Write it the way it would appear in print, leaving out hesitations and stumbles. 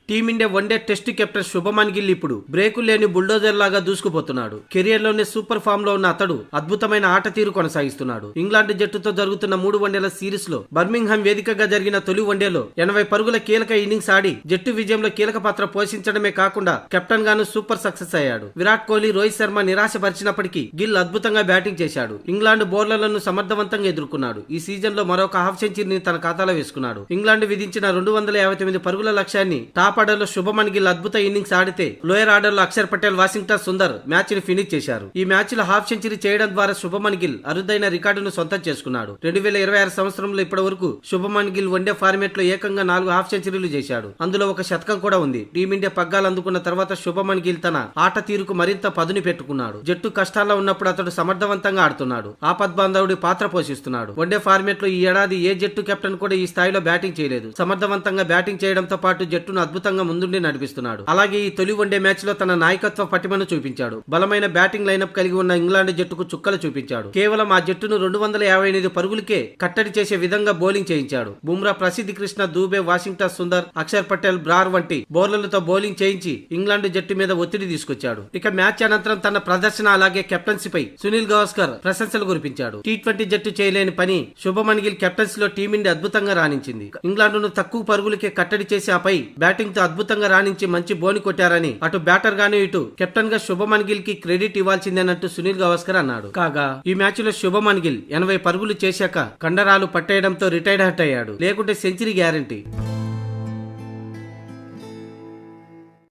Team India one day test captain Shubman Gill ఇప్పుడు బ్రేకులు లేని బుల్డోజర్ లాగా దూసుకుపోతున్నాడు. కెరియర్ లోనే సూపర్ ఫామ్ లో ఉన్న అతడు అద్భుతమైన ఆట తీరు కొనసాగిస్తున్నాడు. ఇంగ్లాండ్ జట్టుతో జరుగుతున్న 3 వన్డేల సిరీస్ లో బర్మింగ్హామ్ వేదికగా జరిగిన తొలి వన్డేలో 80 పరుగుల కీలక ఇన్నింగ్స్ ఆడి జట్టు విజయంలో కీలక పాత్ర పోషించడమే కాకుండా కెప్టెన్ గాను సూపర్ సక్సెస్ అయ్యాడు. విరాట్ కోహ్లీ, రోహిత్ శర్మ నిరాశపరిచినప్పటికీ గిల్ అద్భుతంగా బ్యాటింగ్ చేశాడు. ఇంగ్లాండ్ బౌలర్లను సమర్థవంతంగా ఎదుర్కొన్నాడు. ఈ సీజన్ లో మరొక హాఫ్ సెంచరీని తన ఖాతాలో వేసుకున్నాడు. ఇంగ్లాండ్ విధించిన 259 పరుగుల లక్ష్యాన్ని టాప్ ఆర్డర్ లో శుభమన్ గిల్ అద్భుత ఇన్నింగ్స్ ఆడితే లోయర్ ఆర్డర్ లో అక్షర్ పటేల్, వాషింగ్టన్ సుందర్ మ్యాచ్ ని ఫినిష్ చేశారు. ఈ మ్యాచ్ లో హాఫ్ సెంచరీ చేయడం ద్వారా శుభమన్ గిల్ అరుదైన రికార్డును సొంతం చేసుకున్నాడు. 2026 సంవత్సరంలో ఇప్పటి వరకు శుభమన్ గిల్ వన్డే ఫార్మేట్ లో ఏకంగా 4 హాఫ్ సెంచరీలు చేశాడు. అందులో ఒక శతకం కూడా ఉంది. టీమిండియా పగ్గాలు అందుకున్న తర్వాత శుభమన్ గిల్ తన ఆట తీరుకు మరింత పదుని పెట్టుకున్నాడు. జట్టు కష్టాల్లో ఉన్నప్పుడు అతడు సమర్థవంతంగా ఆడుతున్నాడు. ఆపద్బాంధవుడి పాత్ర పోషిస్తున్నాడు. వన్డే ఫార్మేట్ లో ఈ ఏడాది ఏ జట్టు కెప్టెన్ కూడా ఈ స్థాయిలో బ్యాటింగ్ చేయలేదు. సమర్థవంతంగా బ్యాటింగ్ చేయడంతో పాటు జట్టును అద్భుతంగా ముందుండి నడిపిస్తున్నాడు. అలాగే ఈ తొలి వన్డే మ్యాచ్ లో తన నాయకత్వ పటిమను చూపించాడు. బలమైన బ్యాటింగ్ లైనప్ కలిగి ఉన్న ఇంగ్లాండ్ జట్టుకు చుక్కలు చూపించాడు. కేవలం ఆ జట్టును 258 పరుగులకే కట్టడి చేసే విధంగా బౌలింగ్ చేయించాడు. బుమ్రా, ప్రసిద్ధి కృష్ణ, దూబే, వాషింగ్టన్ సుందర్, అక్షర్ పటేల్, బ్రార్ వంటి బౌలర్లతో బౌలింగ్ చేయించి ఇంగ్లాండ్ జట్టు మీద ఒత్తిడి తీసుకొచ్చాడు. ఇక మ్యాచ్ అనంతరం తన ప్రదర్శన అలాగే కెప్టెన్సీపై సునీల్ గవాస్కర్ ప్రశంసలు కురిపించాడు. టీ20 జట్టు చేయలేని పని శుభమన్ గిల్ కెప్టెన్సీ లో టీమిండియా అద్భుతంగా రాణించింది. ఇంగ్లాండ్ ను తక్కువ పరుగులకే కట్టడి చేసి ఆపై బ్యాటింగ్ తో అద్భుతంగా రాణించి మంచి బోని కొట్టారని అటు బ్యాటర్ గాను ఇటు కెప్టెన్ గా శుభమన్ గిల్ కి క్రెడిట్ ఇవ్వాల్సిందేనంటూ సునీల్ గవాస్కర్ అన్నాడు. కాగా ఈ మ్యాచ్ లో శుభమన్ గిల్ 80 పరుగులు చేశాక కండరాలు పట్టేయడంతో రిటైర్డ్ హట్ అయ్యాడు. లేకుంటే సెంచరీ గ్యారంటీ.